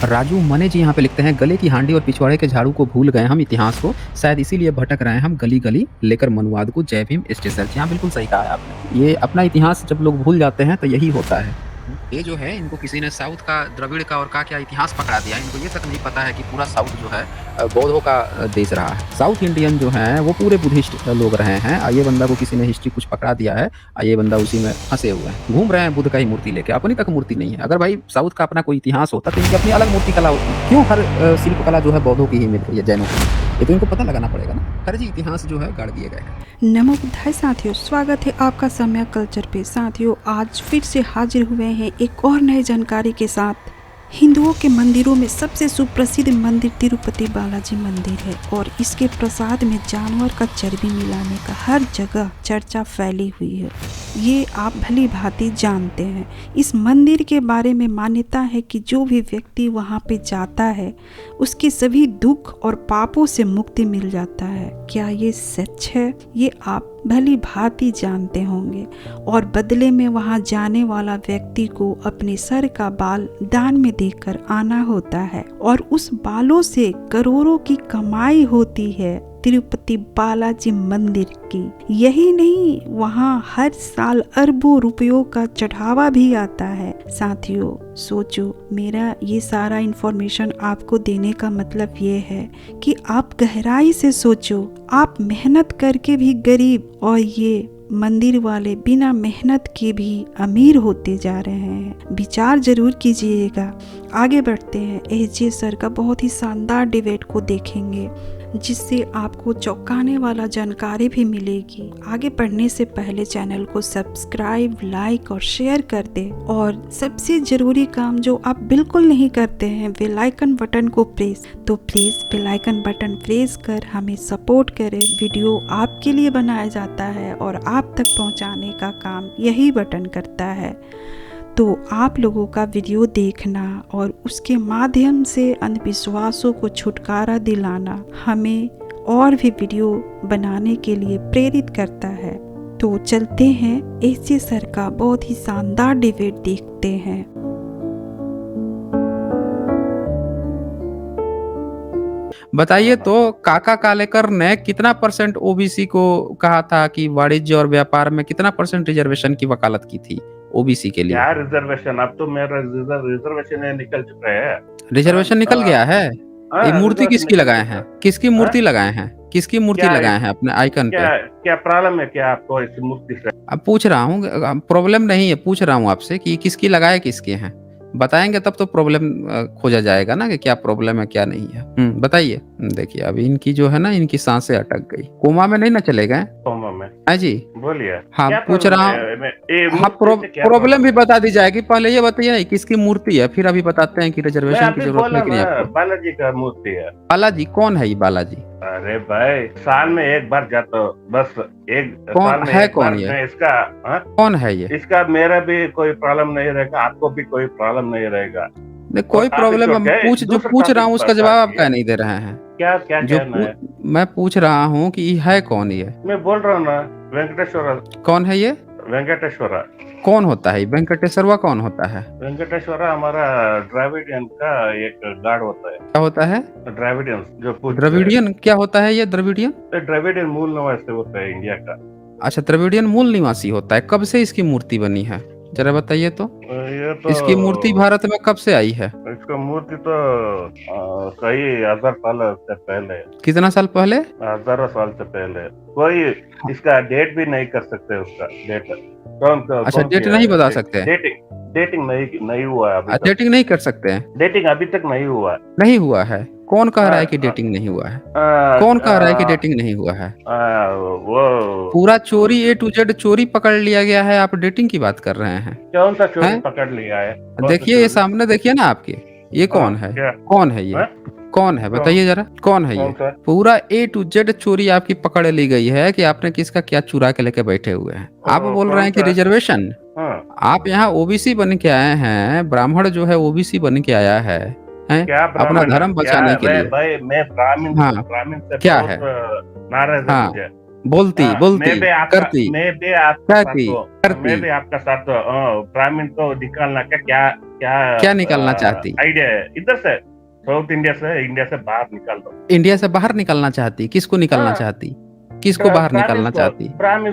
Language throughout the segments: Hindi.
राजू मने जी यहाँ पे लिखते हैं, गले की हांडी और पिछवाड़े के झाड़ू को भूल गए हम इतिहास को, शायद इसीलिए भटक रहे हैं हम गली-गली लेकर मनुवाद को, जय भीम स्टेशन। जी हाँ, बिल्कुल सही कहा है आपने। ये अपना इतिहास जब लोग भूल जाते हैं तो यही होता है। ये जो है इनको किसी ने साउथ का, द्रविड़ का और का क्या इतिहास पकड़ा दिया। इनको ये तक नहीं पता है कि पूरा साउथ जो है बौद्धों का देश रहा है। साउथ इंडियन जो हैं वो पूरे बुद्धिस्ट लोग रहे हैं। ये बंदा को किसी ने हिस्ट्री कुछ पकड़ा दिया है, ये बंदा उसी में फंसे हुए हैं, घूम रहे हैं बुद्ध का ही मूर्ति लेके, अपनी तक मूर्ति नहीं है। अगर भाई साउथ का अपना कोई इतिहास होता तो इनकी अपनी अलग मूर्ति कला होती। क्यों हर शिल्प कला जो है बौद्धों की ही मिल रही है, जैनों की? ये तो इनको पता लगाना पड़ेगा ना। हर जी इतिहास जो है गाड़ दिए गए हैं। नमो बुद्धाय साथियों, स्वागत है आपका समय कल्चर पे। साथियों, आज फिर से हाजिर हुए हैं एक और नई जानकारी के साथ। हिंदुओं के मंदिरों में सबसे सुप्रसिद्ध मंदिर तिरुपति बालाजी मंदिर है और इसके प्रसाद में जानवर का चर्बी मिलाने का हर जगह चर्चा फैली हुई है। ये आप भली भांति जानते हैं। इस मंदिर के बारे में मान्यता है कि जो भी व्यक्ति वहाँ पे जाता है उसके सभी दुख और पापों से मुक्ति मिल जाता है। क्या ये सच है? ये आप भली भांति जानते होंगे। और बदले में वहां जाने वाला व्यक्ति को अपने सर का बाल दान में देकर आना होता है और उस बालों से करोड़ों की कमाई होती है तिरुपति बालाजी मंदिर की। यही नहीं, वहां हर साल अरबों रुपयों का चढ़ावा भी आता है। साथियों सोचो, मेरा ये सारा इंफॉर्मेशन आपको देने का मतलब ये है कि आप गहराई से सोचो। आप मेहनत करके भी गरीब और ये मंदिर वाले बिना मेहनत के भी अमीर होते जा रहे हैं। विचार जरूर कीजिएगा। आगे बढ़ते हैं। एजे सर का बहुत ही शानदार डिबेट को देखेंगे जिससे आपको चौंकाने वाला जानकारी भी मिलेगी। आगे बढ़ने से पहले चैनल को सब्सक्राइब, लाइक और शेयर कर दे। और सबसे जरूरी काम जो आप बिल्कुल नहीं करते हैं, बेल आइकन बटन को प्रेस, तो please bell icon button press कर हमें सपोर्ट करें। वीडियो आपके लिए बनाया जाता है और आप तक पहुंचाने का काम यही बटन करता है। तो आप लोगों का वीडियो देखना और उसके माध्यम से अंधविश्वासों को छुटकारा दिलाना हमें और भी वीडियो बनाने के लिए प्रेरित करता है। तो चलते हैं एजे सर का बहुत ही शानदार डिबेट देखते हैं। बताइए तो, काका कालेकर ने कितना परसेंट ओबीसी को कहा था कि वाणिज्य और व्यापार में कितना परसेंट रिजर्वेशन की वकालत की थी ओबीसी के लिए? क्या रिजर्वेशन? अब तो मेरा रिजर्वेशन निकल चुका है। रिजर्वेशन निकल गया है? ये मूर्ति किसकी लगाए हैं? किसकी मूर्ति लगाए हैं? किसकी मूर्ति लगाए हैं अपने आइकन पे? क्या प्रॉब्लम है क्या आपको इस मूर्ति से? अब पूछ रहा हूँ, प्रॉब्लम नहीं है, पूछ रहा हूँ आपसे कि किसकी लगाए, किसके हैं। बताएंगे तब तो प्रॉब्लम खोजा जाएगा ना कि क्या प्रॉब्लम है क्या नहीं है। बताइए। देखिए अभी इनकी जो है ना, इनकी सांसें अटक गई। कोमा में नहीं ना चले गए? कोमा में? हाँ जी बोलिए। हाँ, पूछ रहा हूँ। हाँ, प्रॉब्लम भी बता दी जाएगी। पहले ये बताइए किसकी मूर्ति है, फिर अभी बताते हैं कि रिजर्वेशन की जरूरत है कि नहीं आपको। बालाजी का मूर्ति है। बालाजी कौन है ये बालाजी? अरे भाई, साल में एक बार जाता हूँ बस। एक कौन है? कौन ये? इसका कौन है ये? इसका मेरा भी कोई प्रॉब्लम नहीं रहेगा, आपको भी कोई प्रॉब्लम नहीं रहेगा। कोई प्रॉब्लम? जो पूछ रहा हूँ उसका जवाब आप क्या नहीं दे रहे हैं? क्या क्या कहना है? मैं पूछ रहा हूँ कि है कौन ये? मैं बोल रहा हूँ ना, वेंकटेश्वर। कौन है ये? वेंकटेश्वर। कौन होता है वेंकटेश्वर? कौन होता है वेंकटेश्वर? हमारा द्रविडियन का एक गार्ड होता है। क्या होता है? द्रविडियन जो द्रविडियन क्या होता है ये? द्रविडियन द्रविडियन मूल निवासी होता है इंडिया का। अच्छा, द्रविडियन मूल निवासी होता है। कब से इसकी मूर्ति बनी है जरा बताइए तो। ये तो इसकी मूर्ति भारत में कब से आई है? इसका मूर्ति तो कई 1000 साल से पहले। कितना साल पहले? 1000 साल से पहले। कोई इसका डेट भी नहीं कर सकते। उसका डेट अच्छा, डेट नहीं बता सकते? डेटिंग नहीं हुआ अभी। डेटिंग नहीं कर सकते हैं? डेटिंग अभी तक नहीं हुआ। नहीं हुआ है? कौन कह रहा है कि डेटिंग नहीं हुआ है? कौन कह रहा है कि डेटिंग नहीं हुआ है? वो पूरा चोरी A to Z चोरी पकड़ लिया गया है, आप डेटिंग की बात कर रहे हैं? कौन सा चोरी पकड़ लिया है? देखिए ये सामने देखिए ना आपके, ये कौन है? कौन है ये? कौन है बताइए जरा, कौन है ये? पूरा A to Z चोरी आपकी पकड़ ली गई है कि आपने किसका क्या चुरा के लेके बैठे हुए हैं। आप बोल रहे हैं कि रिजर्वेशन। आप यहाँ ओबीसी बन के आए हैं, ब्राह्मण जो है ओबीसी बन के आया है अपना धर्म बचाने के लिए। भाई मैं ब्राह्मण से क्या है? नाराज है। बोलती करती मैं भी आपका साथ ब्राह्मण को निकालना क्या क्या निकालना चाहती? आइडिया है इधर से, साउथ इंडिया से बाहर निकाल दो। इंडिया से बाहर निकलना चाहती? किसको निकालना हाँ, चाहती? किसको बाहर निकालना चाहती? ब्राह्मण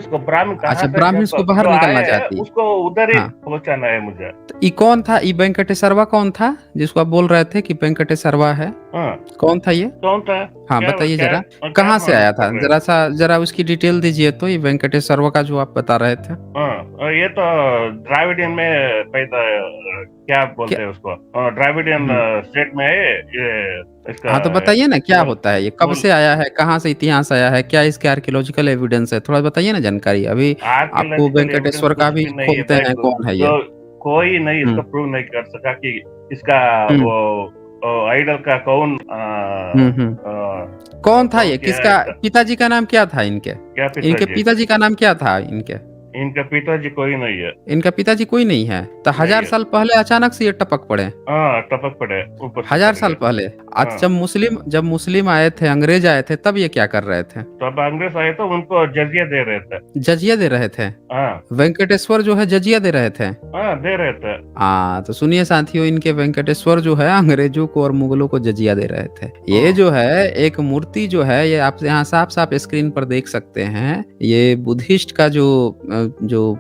कहाँ अच्छा, से ब्राह्मण्स को बाहर जो निकालना आए हैं, चाहती। उसको उधर ही हाँ। पहुंचाना है मुझे। तो ये कौन था? ये वेंकटेश्वरवा कौन था जिसको आप बोल रहे थे कि वेंकटेश्वरवा है? हाँ, कौन था ये? कौन था? हाँ, क्या बताइए क्या जरा। क्या कहाँ से आया था? कर रहे हो? जरा उसकी डिटेल दीजिए तो, ये वेंकटेश्वरवा का जो आप बता रहे थे। हाँ, ये तो द्राविडियन में पैदा, क्या बोलते क्या? हैं उसको, द्राविडियन स्टेट में है ये। इसका हाँ, तो बताइए ना क्या मूल होता है ये? कब मूल से आया है? कहाँ से इतिहास आया है? क्या इसके आर्कियोलॉजिकल एविडेंस है? थोड़ा बताइए ना जानकारी। अभी आपको आर्कियोलॉजिकल एविडेंस वेंकटेश्वर का कुछ भी भी नहीं है खोलते भाई। हैं, कौन है ये? जो कोई नहीं इसको हम्म प्रूव नहीं कर सका कि इसका हम्म वो आइडल का कौन हम्म। कौन था कौन ये? किया है किसका इसका, पिताजी का नाम क्या था इनके? क्या इनके पिताजी? पिताजी का नाम क्या था इनके? इनका पिताजी कोई नहीं है। इनका पिताजी कोई नहीं है? तो नहीं 1000 है। साल पहले अचानक से ये टपक पड़े? हाँ, टपक पड़े, ऊपर से 1000 पड़ साल गए। पहले? आज हाँ, जब मुस्लिम आए थे, अंग्रेज आए थे, तब ये क्या कर रहे थे? तो अब अंग्रेज आए तो उनको जजिया दे रहे थे। जजिया दे रहे थे? हाँ वेंकटेश्वर जो है जजिया दे रहे थे? हाँ, दे रहे थे। तो सुनिए साथियों, इनके वेंकटेश्वर जो है अंग्रेजों को और मुगलों को जजिया दे रहे थे। ये हाँ। जो है एक मूर्ति जो है, ये आप यहाँ साफ साफ स्क्रीन पर देख सकते हैं। ये बुद्धिस्ट का जो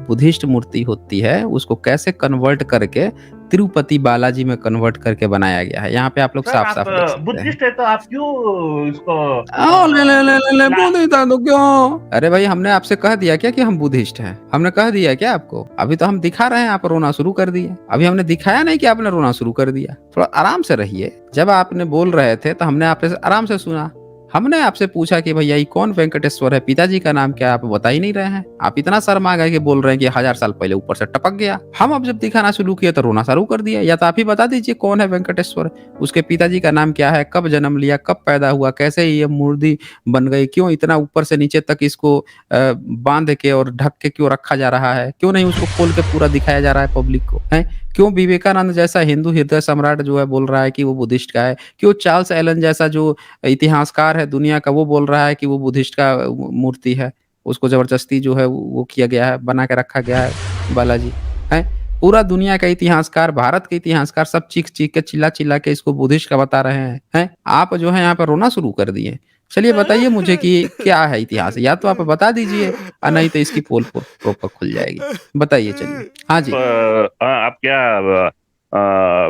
बुद्धिस्ट मूर्ति होती है उसको कैसे कन्वर्ट करके तिरुपति बालाजी में कन्वर्ट करके बनाया गया है। यहाँ पे आप लोग सर, साफ आप साफ देख सकते हैं। बुद्धिस्ट है तो आप क्यों इसको ले ला- बुद्धिस्ट तो क्यों? अरे भाई, हमने आपसे कह दिया क्या कि हम बुद्धिस्ट हैं? हमने कह दिया क्या आपको? अभी तो हम दिखा रहे हैं, आप रोना शुरू कर दिए। अभी हमने दिखाया नहीं कि आपने रोना शुरू कर दिया। थोड़ा आराम से रहिए। जब आपने बोल रहे थे तो हमने आपसे आराम से सुना। हमने आपसे पूछा कि भैया ये कौन वेंकटेश्वर है, पिताजी का नाम क्या, आप बता ही नहीं रहे हैं। आप इतना शर्मा गए कि बोल रहे हैं कि 1000 साल पहले ऊपर से टपक गया। हम अब जब दिखाना शुरू किए तो रोना शुरू कर दिया। या तो आप ही बता दीजिए कौन है वेंकटेश्वर, उसके पिताजी का नाम क्या है, कब जन्म लिया, कब पैदा हुआ, कैसे ये मूर्ति बन गई, क्यों इतना ऊपर से नीचे तक इसको बांध के और ढक के क्यों रखा जा रहा है, क्यों नहीं उसको खोल के पूरा दिखाया जा रहा है पब्लिक को, है? क्यों विवेकानंद जैसा हिंदू हृदय सम्राट जो है बोल रहा है कि वो बुद्धिस्ट का है? क्यों चार्ल्स एलन जैसा जो इतिहासकार है दुनिया का, वो बोल रहा है कि वो बुद्धिस्ट का मूर्ति है? उसको जबरदस्ती जो है वो किया गया है, बना के रखा गया है बालाजी, है? पूरा दुनिया का इतिहासकार, भारत के इतिहासकार सब चीख चीख के चिल्ला चिल्ला के इसको बुद्धिस्ट का बता रहे हैं। आप जो है यहाँ पर रोना शुरू कर दिए। चलिए बताइए मुझे कि क्या है इतिहास, या तो आप बता दीजिए और नहीं तो इसकी पोल प्रॉपर खुल जाएगी। बताइए, चलिए। हाँ जी। आप क्या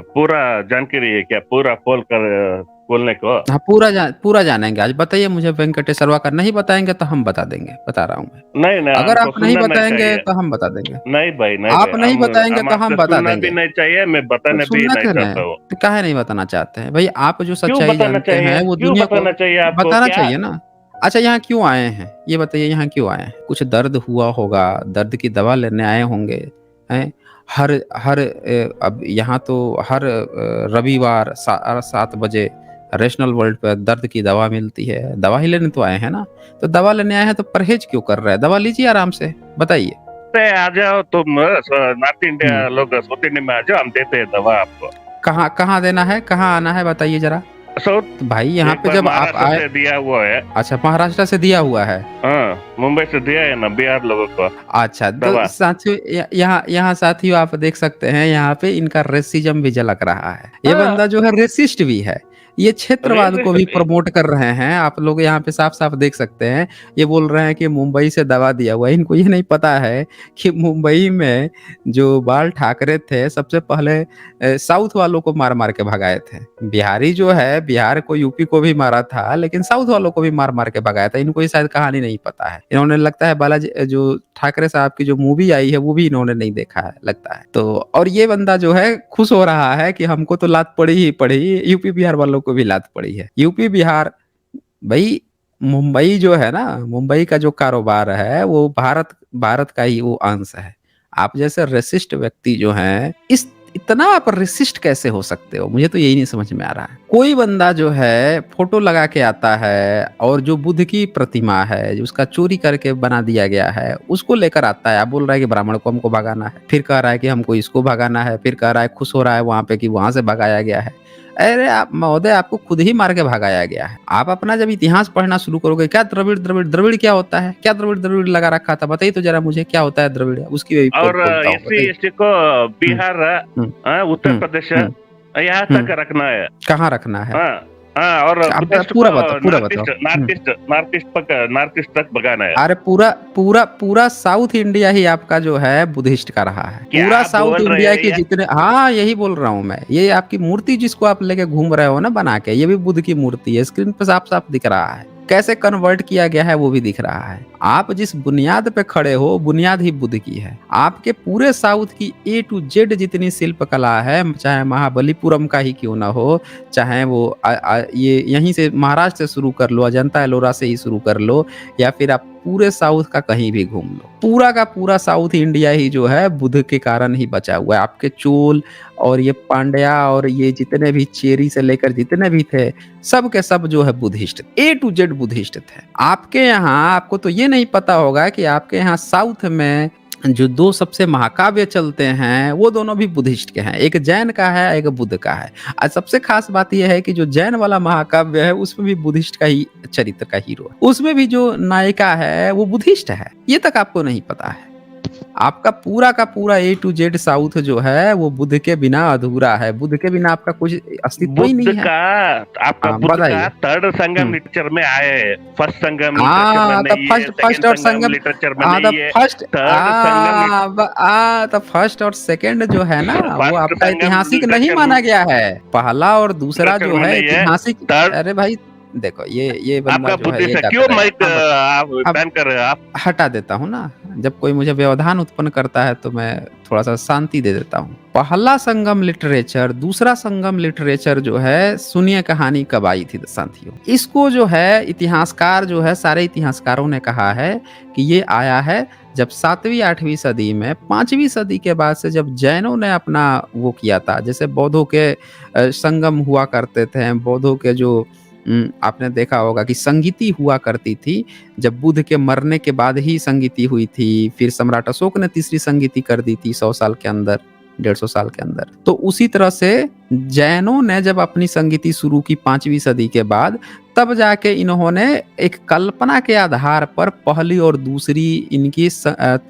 पूरा जानकारी है क्या, पूरा खोलने को? हाँ, पूरा जानेंगे आज। बताइए मुझे वेंकटेश्वरवा का। नहीं बताएंगे तो हम बता देंगे, बता रहा हूँ मैं। नहीं, अगर हमको आप नहीं सुनना बताएंगे चाहिए। तो हम बता देंगे। नहीं भाई, नहीं आप भाई, नहीं बताएंगे हम तो हम आपसे बता सुनना देंगे। भी नहीं चाहिए, मैं तो बताने भी सुनना नहीं क्यों चाहता नहीं? हूँ। तो काहे नहीं बताना चाहते हैं भाई? आप जो क्यों सच्चाई बताना जानते चाहिए? हैं वो क्यों दुनिया को बताना चाहिए आपको? बताना क्या? चाहिए ना। अच्छा, यहाँ क्यों आए हैं ये बताइए? यहाँ क्यों आए हैं? कुछ दर्द हुआ होगा, दर्द की दवा लेने आए होंगे, हैं? हर हर अब यहाँ तो हर रविवार 7 बजे रैशनल वर्ल्ड पर दर्द की दवा मिलती है। दवा ही लेने तो आए हैं ना। तो दवा लेने आए हैं तो परहेज क्यों कर रहे हैं? दवा लीजिए आराम से, बताइए। आ जाओ तुम, नॉर्थ इंडिया हम्म। लोग साउथ इंडिया में आ जाओ, हम देते हैं दवा आपको। कहाँ कहाँ देना है, कहाँ आना है, बताइए जरा। साउथ तो भाई यहाँ पे जब आप महाराष्ट्र आए, से दिया हुआ है। अच्छा, महाराष्ट्र से दिया हुआ है। हाँ, मुंबई से दिया है ना बिहार लोगों को अच्छा, दवा। तो साथियों यहाँ साथियों आप देख सकते हैं, यहाँ पे इनका रेसिज्म भी झलक रहा है। ये हाँ। बंदा जो है रेसिस्ट भी है। ये क्षेत्रवाद को भी प्रमोट कर रहे हैं। आप लोग यहाँ पे साफ साफ देख सकते हैं। ये बोल रहे हैं कि मुंबई से दवा दिया हुआ है। इनको ये नहीं पता है कि मुंबई में जो बाल ठाकरे थे, सबसे पहले साउथ वालों को मार मार के भगाए थे। बिहारी जो है, बिहार को यूपी को भी मारा था, लेकिन साउथ वालों को भी मार मार के भगाया था। इनको ये शायद कहानी नहीं पता है। इन्होंने लगता है बालाजी जो ठाकरे साहब की जो मूवी आई है वो भी इन्होंने नहीं देखा है लगता है। तो और ये बंदा जो है खुश हो रहा है कि हमको तो लात पड़ी ही पड़ी, यूपी बिहार वालों को भी लात पड़ी है। यूपी बिहार भाई, मुंबई जो है ना, मुंबई का जो कारोबार है वो भारत का ही वो अंश है। आप जैसे रेसिस्ट व्यक्ति जो हैं, इतना आप रेसिस्ट कैसे हो सकते हो? मुझे तो यही नहीं समझ में आ रहा है। कोई बंदा जो है फोटो लगा के आता है और जो बुद्ध की प्रतिमा है उसका चोरी करके बना दिया गया है उसको लेकर आता है। आप बोल रहा है कि ब्राह्मण को हमको भगाना है, फिर कह रहा है कि हमको इसको भगाना है, फिर कह रहा है खुश हो रहा है वहां पे कि वहां से भगाया गया है। अरे आप महोदय, आपको खुद ही मार के भगाया गया है। आप अपना जब इतिहास पढ़ना शुरू करोगे, क्या द्रविड़ द्रविड़ द्रविड़ क्या होता है, क्या द्रविड़ द्रविड़ लगा रखा था, बताइए तो जरा मुझे क्या होता है द्रविड़, उसकी भी पोल और खोलता हूँ, एससी बताइए। एसटी को हम्म, बिहार, हम्म, उत्तर हम्म, प्रदेश, हम्म, यहाँ हम्म, तक रखना है। कहाँ रखना है? हाँ हाँ, और आप बुद्धिस्ट को पूरा बताओ, पूरा नॉर्थ बताओ। East north east north east तक भगाना है। अरे पूरा पूरा पूरा साउथ इंडिया ही आपका जो है बुद्धिस्ट का रहा है। पूरा क्या साउथ बोल रहे इंडिया हैं के ये? जितने, हाँ यही बोल रहा हूँ मैं, ये आपकी मूर्ति जिसको आप लेके घूम रहे हो ना बना के, ये भी बुद्ध की मूर्ति है, स्क्रीन पे साफ साफ दिख रहा है। कैसे कन्वर्ट किया गया है वो भी दिख रहा है। आप जिस बुनियाद पे खड़े हो, बुनियाद ही बुद्ध की है। आपके पूरे साउथ की ए टू जेड जितनी शिल्प कला है, चाहे महाबलीपुरम का ही क्यों ना हो, चाहे वो ये यहीं से महाराष्ट्र से शुरू कर लो, अजंता एलोरा से ही शुरू कर लो, या फिर आप पूरे साउथ का कहीं भी घूम लो, पूरा का पूरा साउथ इंडिया ही जो है बुद्ध के कारण ही बचा हुआ है। आपके चोल और ये पांड्या और ये जितने भी चेरी से लेकर जितने भी थे, सब के सब जो है Buddhist, A to Z Buddhist थे। आपके यहाँ, आपको तो ये नहीं पता होगा कि आपके यहाँ साउथ में जो दो सबसे महाकाव्य चलते हैं वो दोनों भी बुद्धिस्ट के हैं, एक जैन का है, एक बुद्ध का है। आज सबसे खास बात यह है कि जो जैन वाला महाकाव्य है उसमें भी बुद्धिस्ट का ही चरित्र का हीरो है, उसमें भी जो नायिका है वो बुद्धिस्ट है, ये तक आपको नहीं पता है। आपका पूरा का पूरा ए टू जेड साउथ जो है वो बुद्ध के बिना अधूरा है, बुद्ध के बिना आपका कुछ अस्तित्व ही नहीं बुद्ध है। का, आपका हाँ, बुद्ध का बताइए। थर्ड संगम लिटरेचर में आए, फर्स्ट संगम लिटरेचर में हाँ तो नहीं है, फर्स्ट फर्स्ट सेकंड और संगम संगम, लिटरेचर में हाँ तो नहीं है, फर्स्ट, थर्ड संगम तो फर्स्ट और सेकंड जो है ना वो फर्स्ट आपका संगम ऐतिहासिक नहीं लिटरेचर माना गया है, पहला और दूसरा लिटरेचर जो में है नहीं है, ऐतिहासिक। थर्ड अरे भाई देखो, ये बंदा आपका जो है ये बुद्धिस्ट है। जाता क्यों रहेगा। माइक आप अब बैन कर रहे हैं आप? हटा देता हूँ ना, जब कोई मुझे व्यवधान उत्पन्न करता है तो मैं थोड़ा सा शांति दे देता हूँ। पहला संगम लिटरेचर, दूसरा संगम लिटरेचर जो है, सुनिए कहानी कब आई थी साथियों। इसको जो है इतिहासकार जो है, सारे इतिहासकारों ने कहा है कि ये आया है जब 7वीं 8वीं सदी में, 5वीं सदी के बाद से जब जैनों ने अपना वो किया था, जैसे बौद्धों के संगम हुआ करते थे, बौद्धों के जो आपने देखा होगा कि संगीति हुआ करती थी, जब बुद्ध के मरने के बाद ही संगीति हुई थी, फिर सम्राट अशोक ने तीसरी संगीति कर दी थी 100 साल के अंदर, 150 साल के अंदर। तो उसी तरह से जैनों ने जब अपनी संगीति शुरू की 5वीं सदी के बाद, तब जाके इन्होंने एक कल्पना के आधार पर पहली और दूसरी इनकी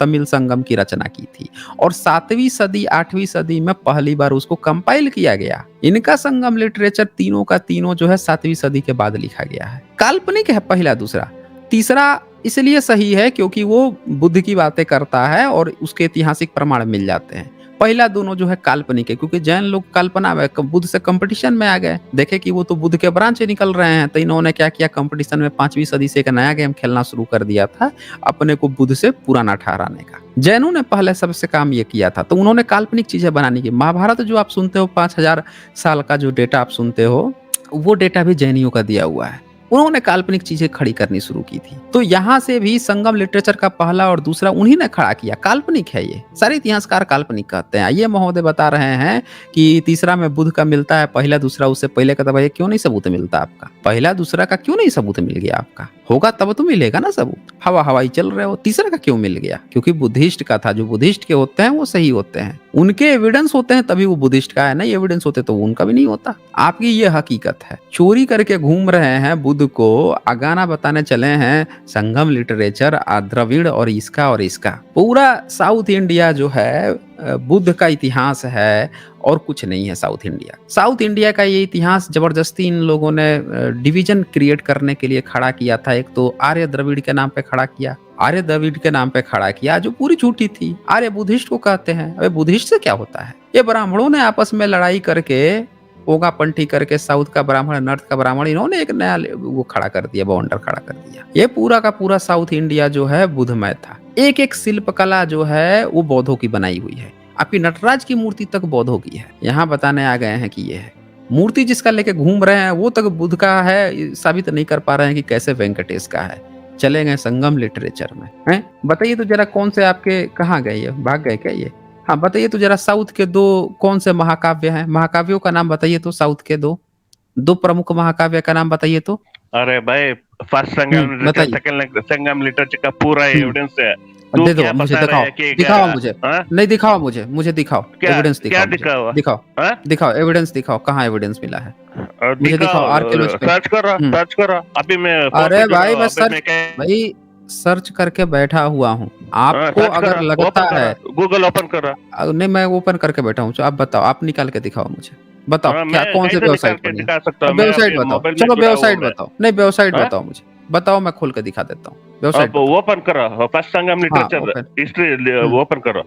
तमिल संगम की रचना की थी, और 7वीं सदी 8वीं सदी में पहली बार उसको कंपाइल किया गया। इनका संगम लिटरेचर तीनों का तीनों जो है 7वीं सदी के बाद लिखा गया है। काल्पनिक है पहला, दूसरा, तीसरा इसलिए सही है क्योंकि वो बुद्ध की बातें करता है और उसके ऐतिहासिक प्रमाण मिल जाते हैं। पहला दोनों जो है काल्पनिक है, क्योंकि जैन लोग कल्पना में बुद्ध से कंपटीशन में आ गए, देखे कि वो तो बुद्ध के ब्रांच निकल रहे हैं, तो इन्होंने क्या किया, कंपटीशन में 5वीं सदी से एक नया गेम खेलना शुरू कर दिया था, अपने को बुद्ध से पुराना ठहराने का। जैनों ने पहले सबसे काम ये किया था, तो उन्होंने काल्पनिक चीजें बनाने की। महाभारत जो आप सुनते हो, 5000 साल का जो डेटा आप सुनते हो, वो डेटा भी जैनियों का दिया हुआ है। उन्होंने काल्पनिक चीजें खड़ी करनी शुरू की थी। तो यहां से भी संगम लिटरेचर का पहला और दूसरा उन्हीं ने खड़ा किया। काल्पनिक है ये, सारे इतिहासकार काल्पनिक कहते हैं। ये महोदय बता रहे हैं कि तीसरा में बुद्ध का मिलता है, पहला दूसरा उससे पहले का, तब ये क्यों नहीं सबूत मिलता आपका? पहला दूसरा का क्यों नहीं सबूत मिल गया आपका? होगा तब तो मिलेगा ना सबूत। हवाई चल रहे हो, तीसरा का क्यों मिल गया? क्योंकि बुद्धिस्ट का था। जो बुद्धिस्ट के होते हैं वो सही होते हैं, उनके एविडेंस होते हैं तभी वो बुद्धिस्ट का है, नहीं एविडेंस होते तो उनका भी नहीं होता। आपकी ये हकीकत है। चोरी करके घूम रहे हैं बुद्ध को, गाना बताने चले हैं संगम लिटरेचर, द्रविड़ और इसका पूरा साउथ इंडिया जो है बुद्ध का इतिहास है और कुछ नहीं है। साउथ इंडिया का ये इतिहास जबरदस्ती इन लोगों ने डिवीजन क्रिएट करने के लिए खड़ा किया था। एक तो आर्य द्रविड़ के नाम पे खड़ा किया, आर्य द्रविड़ के नाम पे खड़ा किया, जो पूरी झूठी थी। आर्य बुद्धिस्ट को कहते हैं। अबे बुद्धिस्ट से क्या होता है? ये ब्राह्मणों ने आपस में लड़ाई करके, ओगा पंथी करके, साउथ का ब्राह्मण, नॉर्थ का ब्राह्मण, इन्होंने एक नया वो खड़ा कर दिया, बाउंडर खड़ा कर दिया। ये पूरा का पूरा साउथ इंडिया जो है बुद्धमय था। एक एक शिल्प कला जो है वो बौद्धों की बनाई हुई है। आपकी नटराज की मूर्ति तक बौद्धों की है। यहाँ बताने आ गए हैं कि ये है मूर्ति, जिसका लेके घूम रहे हैं वो तक बुद्ध का है, साबित नहीं कर पा रहे हैं कि कैसे वेंकटेश का है। चले गए संगम लिटरेचर में, हैं? बताइए तो जरा कौन से आपके कहाँ गए, ये भाग गए क्या ये? हाँ बताइए तो जरा साउथ के दो कौन से महाकाव्य हैं? महाकाव्यों का नाम बताइए तो, साउथ के दो प्रमुख महाकाव्य का नाम बताइए तो। अरे भाई, फर्स्ट संगम लिटरेचर, बताइए। सेकंड संगम लिटरेचर का पूरा एविडेंस है। तू दे दो क्या मुझे, बता रहा दिखाओ है कि दिखाओ मुझे, हाँ? नहीं दिखाओ मुझे दिखाओ, क्या एविडेंस क्या दिखाओ मुझे, दिखा हुआ दिखाओ हाँ? दिखाओ एविडेंस दिखाओ, कहाँ एविडेंस मिला है मुझे दिखाओ, दिखाओ आर्कियोलॉजिकल। हम्म। सर्च करो अभी मैं फोन पे अरे जुड़ा भाई हूँ मैं अभी सर्च, मैं क्या भाई सर्च करके बैठा हुआ हूँ, आपको सर्च अगर करो लगता ओपन है। करो गूगल ओपन करो नहीं मैं ओपन करके बैठा हूँ, आप बताओ, आप निकाल के दिखाओ मुझे, बताओ हाँ क्या, मैं कौन से कैसे निकाल वेबसाइट के पर लिया। दिखा सकता हूँ अब मैं वेबसाइट अभी बताओ, मोबाइल में चलो जुड़ा हुआ हूँ वेबसाइट मैं बताओ, नहीं वेबसाइट हाँ? बताओ मुझे, बताओ मैं खोल के दिखा देता हूँ, वेबसाइट अब बताओ। ओपन करो फर्स्ट संगम हाँ लिटरेचर ओपन। हिस्ट्री हम्म ओपन करो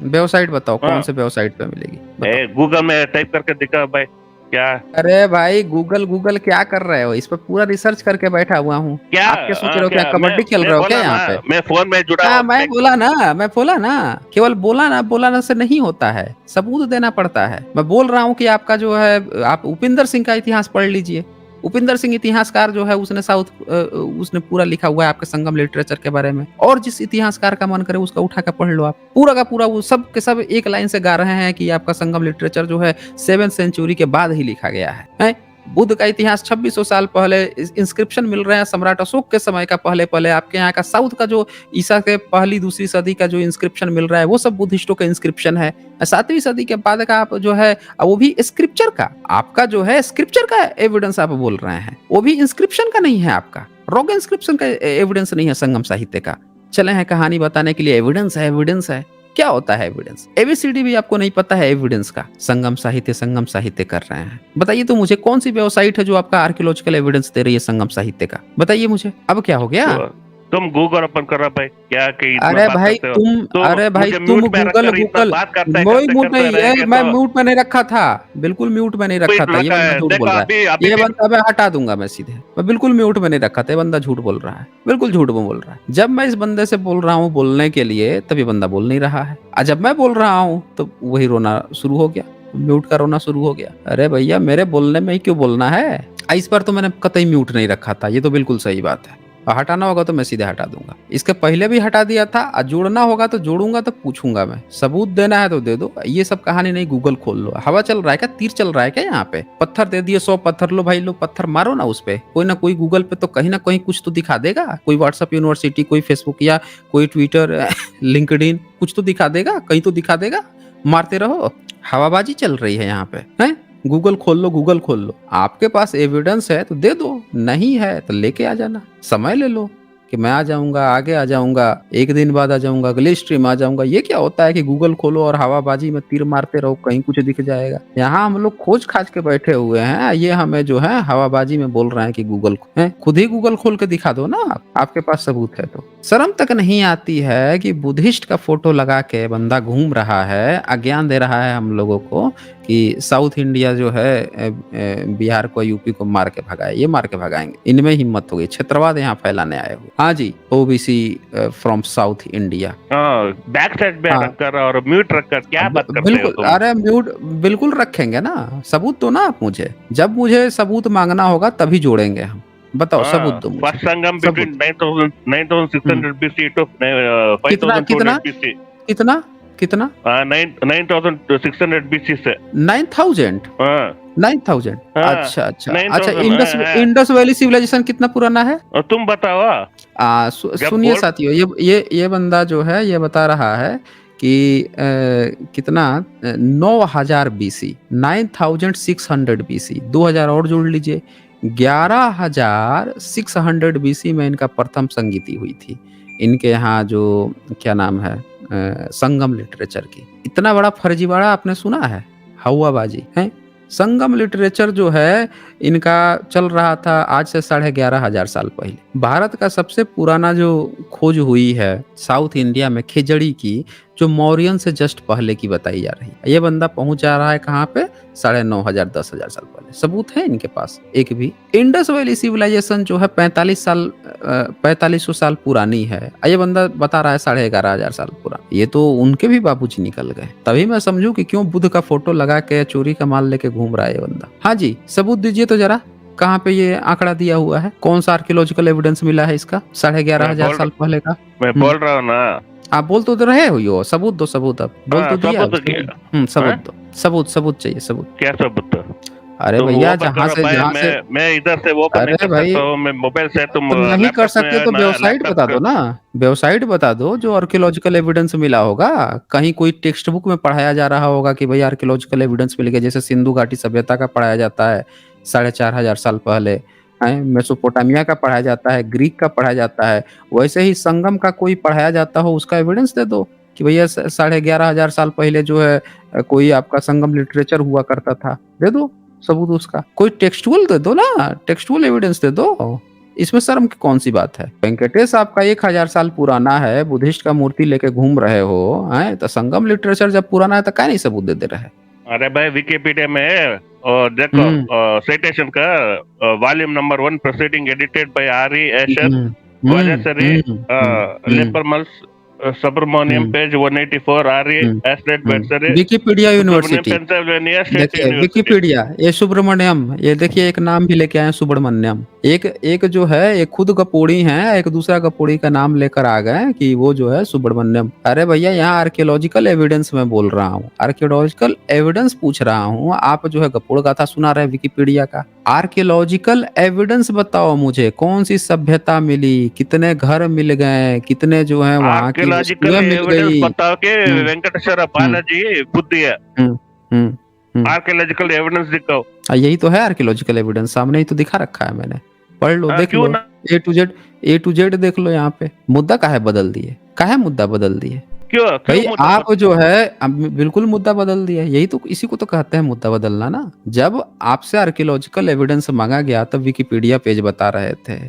वेबसाइट बताओ, कौन हाँ से वेबसाइट पे मिलेगी बताओ। गूगल में टाइप करके दिखा भाई क्या अरे भाई गूगल गूगल क्या कर रहे हो, इस पर पूरा रिसर्च करके बैठा हुआ हूँ। क्या आप क्या सोच रहे हो, क्या क्या कबड्डी खेल मैं रहे हो क्या बोला ना यहाँ पे। मैं फोन में जुड़ा हाँ हूँ मैं बोला ना, मैं बोला ना, केवल बोला ना से नहीं होता है, सबूत देना पड़ता है। मैं बोल रहा हूँ कि आपका जो है, आप उपिंदर सिंह का इतिहास पढ़ लीजिए। उपिंदर सिंह इतिहासकार जो है, उसने उसने पूरा लिखा हुआ है आपके संगम लिटरेचर के बारे में, और जिस इतिहासकार का मन करे उसका उठा कर पढ़ लो आप, पूरा का पूरा वो सब के सब एक लाइन से गा रहे हैं कि आपका संगम लिटरेचर जो है 7th सेंचुरी के बाद ही लिखा गया है? बुद्ध का इतिहास 2600 साल पहले इंस्क्रिप्शन मिल रहे हैं, सम्राट अशोक के समय का पहले पहले आपके यहाँ का साउथ का जो ईसा के पहली दूसरी सदी का जो इंस्क्रिप्शन मिल रहा है, वो सब बुद्धिस्टों का इंस्क्रिप्शन है। 7वीं सदी के बाद का आप जो है, वो भी स्क्रिप्चर का, आपका जो है स्क्रिप्चर का एविडेंस आप बोल रहे हैं, वो भी इंस्क्रिप्शन का नहीं है आपका, रॉक इंस्क्रिप्शन का एविडेंस नहीं है संगम साहित्य का। चले हैं कहानी बताने के लिए, एविडेंस है एविडेंस है, क्या होता है एविडेंस, एबीसीडी भी आपको नहीं पता है एविडेंस का। संगम साहित्य कर रहे हैं, बताइए तो मुझे कौन सी वेबसाइट है जो आपका आर्कियोलॉजिकल एविडेंस दे रही है संगम साहित्य का, बताइए मुझे। अब क्या हो गया, तुम गूगल ओपन करो भाई क्या कि इतना अरे बात भाई करते हो तुम, तो अरे भाई मुझे तुम म्यूट पे गूगल रखकर इतना गूगल, बात करते कोई म्यूट करते नहीं है, रहेंगे मैं तो म्यूट में नहीं रखा था, बिल्कुल म्यूट में नहीं रखा था, ये रखा बंदा है झूठ देखो बोल रहा अभी है, अभी ये भी बंदा मैं हटा दूंगा मैं सीधे, मैं बिल्कुल म्यूट में नहीं रखा था, ये बंदा झूठ बोल रहा है, बिल्कुल झूठ बोल रहा है। जब मैं इस बंदे से बोल रहा हूँ बोलने के लिए, तभी बंदा बोल नहीं रहा है, और जब मैं बोल रहा हूँ तो वही रोना शुरू हो गया, म्यूट का रोना शुरू हो गया। अरे भैया मेरे बोलने में ही क्यों बोलना है, इस पर तो मैंने कतई म्यूट नहीं रखा था, ये तो बिल्कुल सही बात है, और हटाना होगा तो मैं सीधे हटा दूंगा, इसके पहले भी हटा दिया था, और जोड़ना होगा तो जोड़ूंगा, तो पूछूंगा मैं, सबूत देना है तो दे दो, ये सब कहानी नहीं, गूगल खोल लो। हवा चल रहा है क्या, तीर चल रहा है क्या यहाँ पे, पत्थर दे दिए 100 पत्थर, लो भाई लो पत्थर मारो ना उस पे, कोई ना कोई गूगल पे तो कहीं ना कहीं कुछ तो दिखा देगा, कोई व्हाट्सएप यूनिवर्सिटी, कोई फेसबुक या कोई ट्विटर लिंक्डइन, कुछ तो दिखा देगा, कहीं तो दिखा देगा, मारते रहो, हवाबाजी चल रही है यहाँ पे है। गूगल खोल लो, गूगल खोल लो, आपके पास एविडेंस है तो दे दो, नहीं है तो लेके आ जाना, समय ले लो कि मैं आ जाऊंगा, आगे आ जाऊंगा, एक दिन बाद आ जाऊंगा, अगली स्ट्रीम आ जाऊंगा। ये क्या होता है कि गूगल खोलो और हवाबाजी में तीर मारते रहो, कहीं कुछ दिख जाएगा। यहाँ हम लोग खोज खाज के बैठे हुए हैं, ये हमें जो है हवाबाजी में बोल रहे हैं कि गूगल है, खुद ही गूगल खोल के दिखा दो ना, आपके पास सबूत है तो। शर्म तक नहीं आती है कि बुद्धिस्ट का फोटो लगा के बंदा घूम रहा है, अज्ञान दे रहा है हम लोगों को कि साउथ इंडिया जो है बिहार को यूपी को मार के भगाए, ये मार के भगाएंगे, इनमें हिम्मत हो गई, क्षेत्रवाद यहाँ फैलाने आए हुए। हाँ जी, OBC from South India, back side में हाँ रखकर और म्यूट रखकर क्या बात करते हो बिल्कुल, तुम अरे म्यूट बिल्कुल रखेंगे ना, सबूत दो ना आप मुझे, जब मुझे सबूत मांगना होगा तभी जोड़ेंगे हम, बताओ सबूत दो मुझे। फर्स्ट संगम सबूत बिटवीन 9600 BC to कितना 5200 BC कितना कितना 9600 BC से 9000 हाँ 9000, हाँ, अच्छा अच्छा 9000 अच्छा, इंडस वैली सिविलाइजेशन कितना पुराना है, और तुम बताओ जब सुनिए बोल साथियों, ये बंदा जो है ये बता रहा है कि कितना 9000 BC, 9600 BC, 2000 और जोड़ लीजिए, 11600 BC में इनका प्रथम संगीति हुई थी, इनके यहाँ जो क्या नाम है संगम लिटरेचर की। इतना बड़ा फर्जीवाड़ा आपने सुना है, हवाबाजी है। संगम लिटरेचर जो है इनका चल रहा था आज से 11,500 साल पहले। भारत का सबसे पुराना जो खोज हुई है साउथ इंडिया में खिजड़ी की, जो मौर्यन से जस्ट पहले की बताई जा रही है। ये बंदा पहुंच जा रहा है कहाँ पे, 9,500 10,000 साल पहले। सबूत है इनके पास एक भी। इंडस वैली सिविलाइजेशन जो है 4500 साल पुरानी है, ये बंदा बता रहा है 11,500 साल पुराना। ये तो उनके भी बाबूजी निकल गए, तभी मैं समझू कि क्यों बुद्ध का फोटो लगा के चोरी का माल लेके घूम रहा है ये बंदा। हाँ जी, सबूत दीजिए तो जरा, कहाँ पे ये आंकड़ा दिया हुआ है, कौन सा आर्कियोलॉजिकल एविडेंस मिला है इसका 11,500 साल पहले का। मैं बोल रहा हूँ ना, आप बोल तो रहे हो, सबूत दो, सबूत अब बोल तो दिया, सबूत सबूत दो, सबूत चाहिए, सबूत क्या सबूत अरे तुम भैया वो पर करो भाई, जहाँ से मैं इधर से वो पर नहीं अरे कर भाई सकता हूँ, मैं मोबाइल से, तुम तो नहीं कर लैपटॉप में सकते है तो ना, वेबसाइट लैपटॉप बता का। दो ना। वेबसाइट बता दो जो आर्कियोलॉजिकल एविडेंस मिला होगा। कहीं कोई टेक्स्ट बुक में पढ़ाया जा रहा होगा कि भाई आर्कियोलॉजिकल एविडेंस मिल गया, जैसे सिंधु घाटी सभ्यता का पढ़ाया जाता है 4,500 साल पहले है, मेसोपोटामिया का पढ़ाया जाता है, ग्रीक का पढ़ाया जाता है। वैसे ही संगम का कोई पढ़ाया जाता हो, उसका एविडेंस दे दो कि भैया 11,500 साल पहले जो है कोई आपका संगम लिटरेचर हुआ करता था, दे दो सबूत उसका। कोई टेक्सटुअल दे दो ना, टेक्सटुअल एविडेंस दे दो। इसमें शर्म की कौन सी बात है? वेंकटेश आपका 1,000 साल पुराना है, बुद्धिस्ट का मूर्ति लेके घूम रहे हो हैं, तो संगम लिटरेचर जब पुराना है तो क्या नहीं सबूत दे दे रहे? अरे भाई विकिपीडिया में है, और देखो हम्म साइटेशन का volume number 1 proceeding edited by R E Asher hmm hmm वॉलेसरी हम्म लेपरमल्स Subramaniam hmm page 184 R E estate वेटसरी Wikipedia Subramaniam university. Pennsylvania state देखिए यूनिवर्सिटी। विकिपीडिया, ये सुब्रमण्यम, ये देखिए एक नाम भी लेके आए हैं सुब्रमण्यम। एक एक जो है एक खुद गपोड़ी हैं, एक दूसरा गपोड़ी का नाम लेकर आ गए कि वो जो है सुब्रमण्यम। अरे भैया यहाँ आर्कियोलॉजिकल एविडेंस में बोल रहा हूँ, आर्कियोलॉजिकल एविडेंस पूछ रहा हूँ, आप जो है गपोड़ गाथा सुना रहे हैं विकिपीडिया का। आर्कियोलॉजिकल एविडेंस बताओ मुझे, कौन सी सभ्यता मिली, कितने घर मिल गए, कितने जो है वहाँ की आर्कियोलॉजिकल वस्तुएं मिल एविडेंस गई। बताओ के हम्म वेंकटेश्वर हम्म बालाजी बुद्धि है। हम्म हम्म। आर्कियोलॉजिकल एविडेंस दिखाओ। यही तो है आर्कियोलॉजिकल एविडेंस, सामने ही तो दिखा रखा है मैंने। पढ़ लो, देख क्यों लो, ना, ए टू जेड देख लो यहाँ पे। मुद्दा काहे बदल दिए, काहे मुद्दा बदल दिए? क्यों भाई क्यों मुद्दा आप जो है अब बिल्कुल मुद्दा बदल दिया, यही तो, इसी को तो कहते हैं मुद्दा बदलना ना। जब आपसे आर्कियोलॉजिकल एविडेंस मांगा गया तब विकिपीडिया पेज बता रहे थे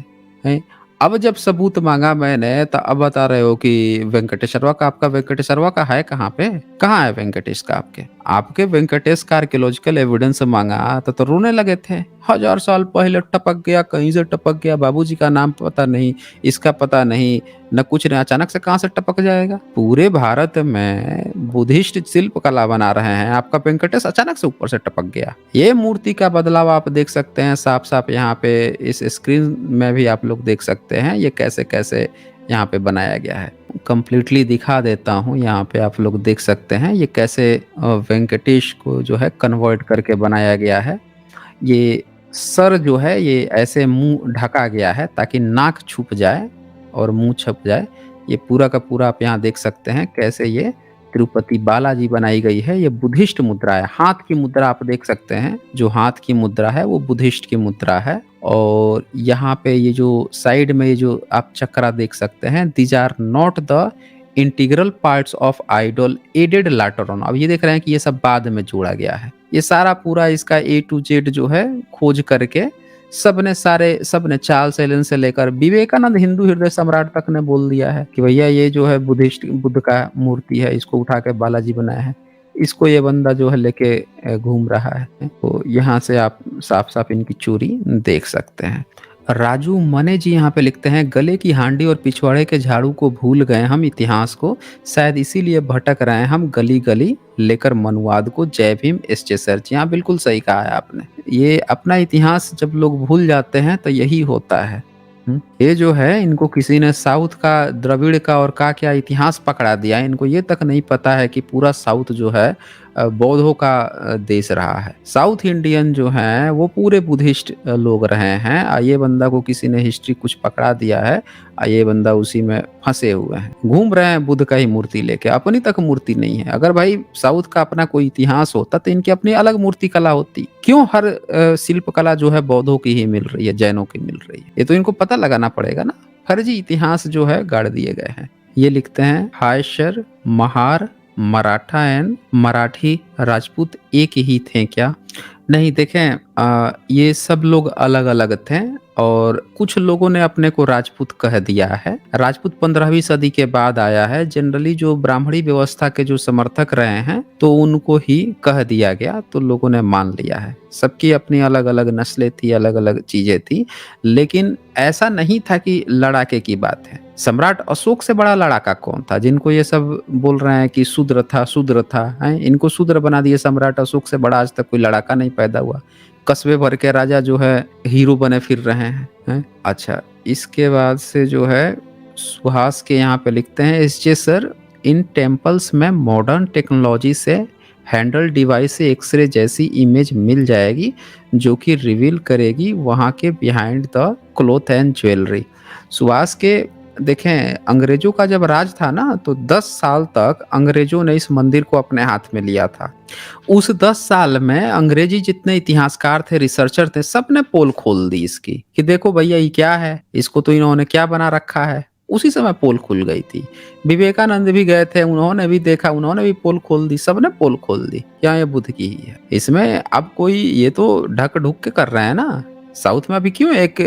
हैं? अब जब सबूत मांगा मैंने तो अब बता रहे हो कि वेंकटेश्वरवा का, आपका वेंकटेश्वरवा का है कहाँ पे? कहाँ है वेंकटेश का आपके? आपके वेंकटेश का आर्कियोलॉजिकल एविडेंस मांगा तो रोने लगे थे। 1,000 साल पहले टपक गया, कहीं से टपक गया, बाबूजी का नाम पता नहीं, इसका पता नहीं, न कुछ नहीं, अचानक से कहाँ से टपक जाएगा? पूरे भारत में बुद्धिस्ट शिल्प कला बना रहे हैं, आपका वेंकटेश अचानक से ऊपर से टपक गया। ये मूर्ति का बदलाव आप देख सकते हैं साफ साफ यहाँ पे इस स्क्रीन में भी आप लोग देख सकते हैं, ये कैसे कैसे यहाँ पे बनाया गया है। कंप्लीटली दिखा देता हूँ, यहाँ पे आप लोग देख सकते हैं ये कैसे वेंकटेश को जो है कन्वर्ट करके बनाया गया है। ये सर जो है ये ऐसे मुंह ढका गया है ताकि नाक छुप जाए और मुंह छप जाए। ये पूरा का पूरा आप यहाँ देख सकते हैं कैसे ये तिरुपति बालाजी बनाई गई है। ये बुद्धिस्ट मुद्रा है, हाथ की मुद्रा आप देख सकते हैं, जो हाथ की मुद्रा है वो बुद्धिस्ट की मुद्रा है। और यहाँ पे ये जो साइड में ये जो आप चक्रा देख सकते हैं, these are not the integral parts of idol added later on. अब ये देख रहे हैं कि ये सब बाद में जोड़ा गया है। ये सारा पूरा इसका ए टू जेड जो है खोज करके सबने चार्ल्स सेलन से लेकर विवेकानंद हिंदू हृदय सम्राट तक ने बोल दिया है कि भैया ये जो है बुद्धिस्ट बुद्ध का मूर्ति है, इसको उठा के बालाजी बनाया है, इसको ये बंदा जो है लेके घूम रहा है। तो यहाँ से आप साफ साफ इनकी चोरी देख सकते हैं। राजू मने जी यहाँ पे लिखते हैं, गले की हांडी और पिछवाड़े के झाड़ू को भूल गए हम इतिहास को, शायद इसीलिए भटक रहे हैं हम गली गली लेकर मनुवाद को, जय भीम एसचे जी। हाँ बिल्कुल सही कहा है आपने, ये अपना इतिहास जब लोग भूल जाते हैं तो यही होता है। ये जो है इनको किसी ने साउथ का, द्रविड़ का और का क्या इतिहास पकड़ा दिया, इनको ये तक नहीं पता है कि पूरा साउथ जो है बौद्धों का देश रहा है। साउथ इंडियन जो है वो पूरे बुद्धिस्ट लोग रहे हैं। ये बंदा को किसी ने हिस्ट्री कुछ पकड़ा दिया है, ये बंदा उसी में फंसे हुए हैं, घूम रहे हैं बुद्ध का ही मूर्ति लेके, अपनी तक मूर्ति नहीं है। अगर भाई साउथ का अपना कोई इतिहास होता तो इनकी अपनी अलग मूर्ति कला होती। क्यों हर शिल्प कला जो है बौद्धों की ही मिल रही है, जैनों की मिल रही है? ये तो इनको पता लगाना पड़ेगा ना। फर्जी इतिहास जो है गाड़ दिए गए हैं। ये लिखते हैं, hi sir, Mahar Maratha and Marathi Rajput एक ही थे क्या? नहीं, देखें ये सब लोग अलग अलग थे और कुछ लोगों ने अपने को राजपूत कह दिया है। राजपूत 15वीं सदी के बाद आया है। जनरली जो ब्राह्मणी व्यवस्था के जो समर्थक रहे हैं तो उनको ही कह दिया गया, तो लोगों ने मान लिया है। सबकी अपनी अलग अलग नस्लें थी, अलग अलग चीजें थी, लेकिन ऐसा नहीं था कि लड़ाके की बात है। सम्राट अशोक से बड़ा लड़ाका कौन था? जिनको ये सब बोल रहे हैं कि शूद्र था, शूद्र था, हैं? इनको शूद्र बना दिए। सम्राट अशोक से बड़ा आज तक कोई लड़ाका नहीं पैदा हुआ। कस्बे भर के राजा जो है हीरो बने फिर रहे हैं। अच्छा, इसके बाद से जो है सुहास के यहाँ पे लिखते हैं, एसजे सर, इन टेम्पल्स में मॉडर्न टेक्नोलॉजी से हैंडल डिवाइस से एक्सरे जैसी इमेज मिल जाएगी जो कि रिवील करेगी वहाँ के behind the cloth and jewellery. Suhas के देखें, अंग्रेजों का जब राज था ना तो 10 साल तक अंग्रेजों ने इस मंदिर को अपने हाथ में लिया था। उस 10 साल में अंग्रेजी जितने इतिहासकार थे, रिसर्चर थे, सबने पोल खोल दी इसकी कि देखो भैया ये क्या है, इसको तो इन्होंने क्या बना रखा है। उसी समय पोल खुल गई थी। विवेकानंद भी गए थे, उन्होंने भी देखा, उन्होंने भी पोल खोल दी, सबने पोल खोल दी। क्या ये बुद्ध की ही है? इसमें अब कोई ये तो ढक ढुक के कर रहे हैं ना। साउथ में अभी क्यों एक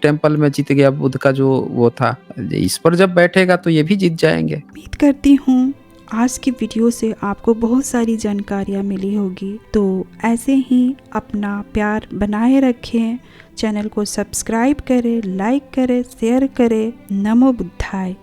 टेम्पल में जीत गया बुद्ध का जो वो था, इस पर जब बैठेगा तो ये भी जीत जाएंगे। उम्मीद करती हूँ आज की वीडियो से आपको बहुत सारी जानकारियाँ मिली होगी। तो ऐसे ही अपना प्यार बनाए रखें, चैनल को सब्सक्राइब करें, लाइक करें, शेयर करें। नमो बुद्धाय।